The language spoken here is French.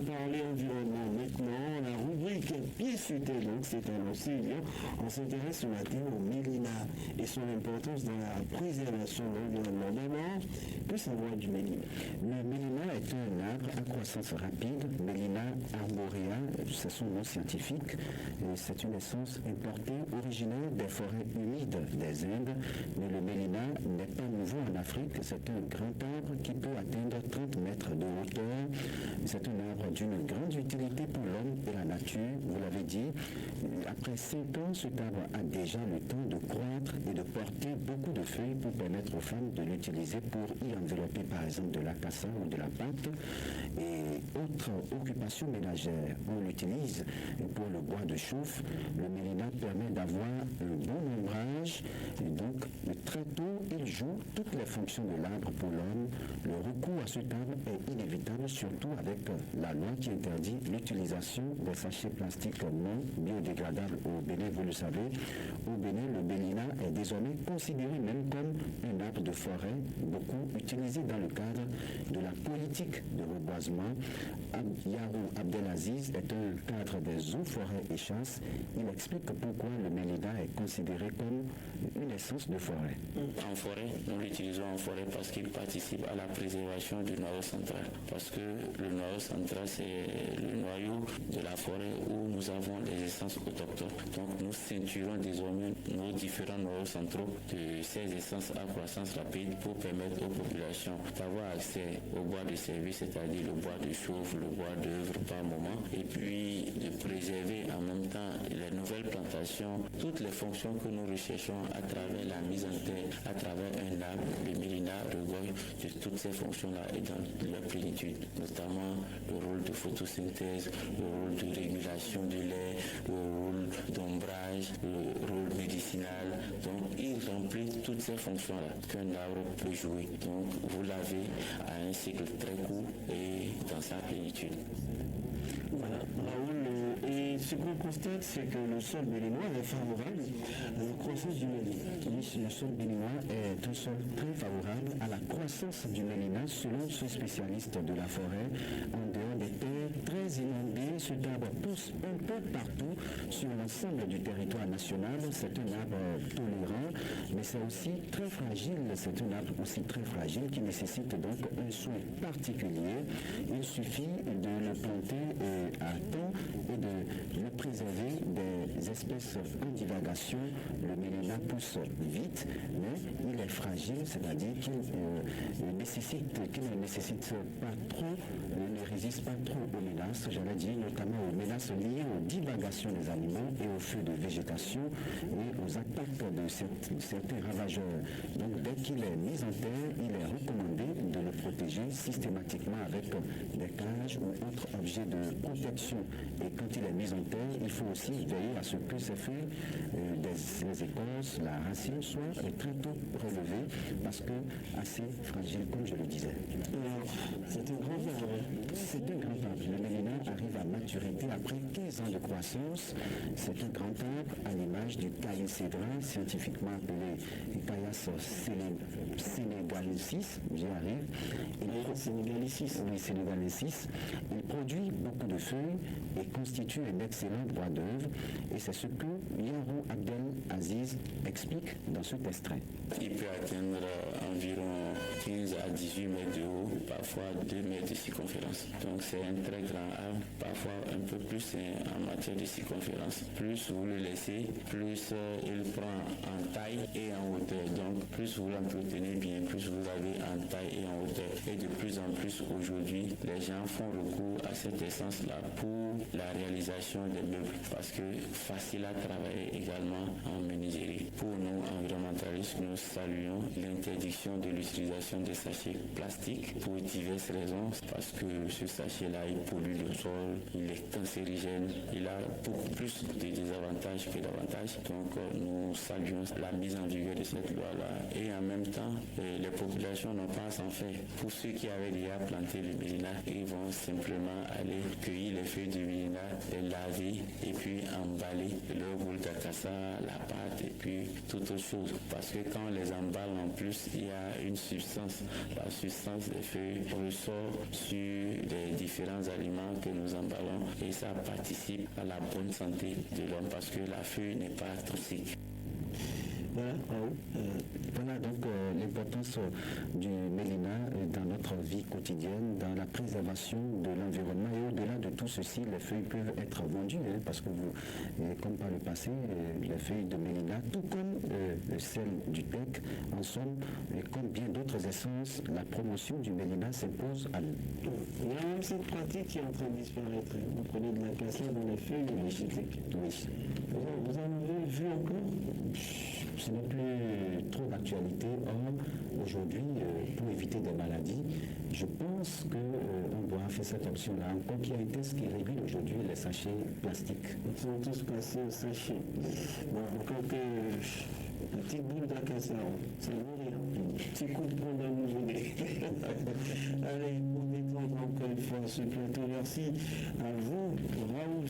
parler environnement maintenant. La rubrique Pieds sur terre, donc c'est annoncé. On s'intéresse ce matin au mélina et son importance dans la préservation de l'environnement. D'abord, que savoir du mélina? Le mélina est un arbre à croissance rapide, Mélina arborea, c'est son nom scientifique. C'est une essence importée originaire des forêts humides des Indes, mais le mélina n'est pas nouveau en Afrique. C'est un grand arbre qui peut atteindre 30 mètres de hauteur. C'est un arbre d'une grande utilité pour l'homme et la nature. Vous l'avez dit, après 5 ans, cet arbre a déjà le temps de croître et de porter beaucoup de feuilles pour permettre aux femmes de l'utiliser pour y envelopper par exemple de la cassa ou de la pâte. Et autre occupation ménagère, on l'utilise pour le bois de chauffe. Le mélina permet d'avoir un bon ombrage et donc très tôt il joue toutes les fonctions de l'arbre pour l'homme. Le recours à cet arbre est inévitable, surtout avec la loi qui interdit l'utilisation des sachets plastiques non biodégradables au Bénin. Vous le savez, au Bénin, le mélina est désormais considéré même comme un arbre de forêt, beaucoup utilisé dans le cadre de la politique de reboisement. Yarou Abdelaziz est un cadre des eaux, forêts et chasses. Il explique pourquoi le mélina est considéré comme une essence de forêt. En forêt, nous l'utilisons en forêt parce qu'il participe à la préservation du noyau central. Parce que le noyau central, c'est le noyau de la forêt où nous avons les essences autochtones. Donc nous ceinturons désormais nos différents noyaux centraux de ces essences à croissance rapide pour permettre aux populations d'avoir accès au bois de service, c'est-à-dire le bois de chauffe, le bois d'œuvre par moment, et puis de préserver en même temps les nouvelles plantations, toutes les fonctions que nous recherchons à travers la mise en terre, à travers un arbre. Le mélina regorge de toutes ces fonctions-là et dans leur plénitude, notamment le rôle de photosynthèse, le rôle de régulation de l'air, le rôle d'ombrage, le rôle médicinal. Donc il remplit toutes ces fonctions-là qu'un arbre peut jouer. Donc vous l'avez à un cycle très court et dans sa plénitude. Voilà, Raoul, et ce qu'on constate, c'est que le sol mélinois est favorable à la croissance du mélina. Oui, le sol mélinois est un sol très favorable à la croissance du mélina selon ce spécialiste de la forêt. En dehors des terres très inondées, ce arbre pousse un peu partout sur l'ensemble du territoire national. C'est un arbre tolérant, mais c'est aussi très fragile. C'est un arbre aussi très fragile qui nécessite donc un soin particulier. Il suffit de le planter à temps et de le préserver des espèces en divagation. Le mélina pousse vite, mais il est fragile, c'est-à-dire qu'il ne nécessite pas trop, ne résiste pas trop aux menaces, j'allais dire notamment aux menaces liées aux divagations des animaux et aux feux de végétation et aux attaques de certains ravageurs. Donc dès qu'il est mis en terre, il est recommandé de le protéger systématiquement avec des cages ou autres objets de protection. Et quand il est mis en terre, il faut aussi veiller à ce que ces feuilles, les écorces, la racine soient très tôt relevées parce que assez fragile, comme je le disais. C'est un grand arbre. C'est un grand arbre. Le mélina arrive à maturité après 15 ans de croissance. C'est un grand arbre à l'image du caillicédra, scientifiquement appelé Caius senegalensis. J'y arrive. Oui, senegalensis. Il produit beaucoup de feuilles et constitue un excellent bois d'œuvre. Et c'est ce que Yarou Abdel Aziz explique dans ce extrait. Il peut atteindre environ 15 à 18 mètres de haut, parfois 2 mètres de circonférence. Donc c'est un très grand arbre, parfois un peu plus en matière de circonférence. Plus vous le laissez, plus il prend en taille et en hauteur. Donc plus vous l'entretenez bien, plus vous avez en taille et en hauteur. Et de plus en plus aujourd'hui, les gens font recours à cette essence-là pour la réalisation des meubles parce que facile à travailler également en menuiserie. Pour nous, environnementalistes, nous saluons l'interdiction de l'utilisation des sachets plastiques pour diverses raisons parce que ce sachet-là, il pollue le sol, il il est cancérigène, il a beaucoup plus de désavantages que d'avantages. Donc nous saluons la mise en vigueur de cette loi-là et en même temps, les populations n'ont pas à s'en faire. Pour ceux qui avaient déjà planté le mélina, ils vont simplement aller cueillir les feuilles du mélina, les laver et puis emballer leur boule d'acassa, la pâte et puis toute autre chose. Parce que quand on les emballe en plus, il y a une substance. La substance des feuilles ressort sur les différents aliments que nous emballons et ça participe à la bonne santé de l'homme parce que la feuille n'est pas toxique. Voilà donc l'importance du mélina dans notre vie quotidienne, dans la préservation de l'environnement. Et au-delà de tout ceci, les feuilles peuvent être vendues, parce que comme par le passé, les feuilles de mélina, tout comme celles du tech, en somme, comme bien d'autres essences, la promotion du mélina s'impose à nous. Il y a même cette pratique qui est en train de disparaître. Vous prenez de la cassa dans les feuilles de l'échithique. Oui. Vous en avez vu encore? Ce n'est plus trop d'actualité. Or, aujourd'hui, pour éviter des maladies, je pense qu'on doit faire cette option-là. Encore qu'il y a un test qui régule aujourd'hui les sachets plastiques. Ils sont tous passés au sachet. Bon, encore que la petite boule d'acassa, ça ne vaut rien. Petit coup de poing d'un nouveau-né. Allez, pour détendre encore une fois ce plateau, merci à vous, Raoul.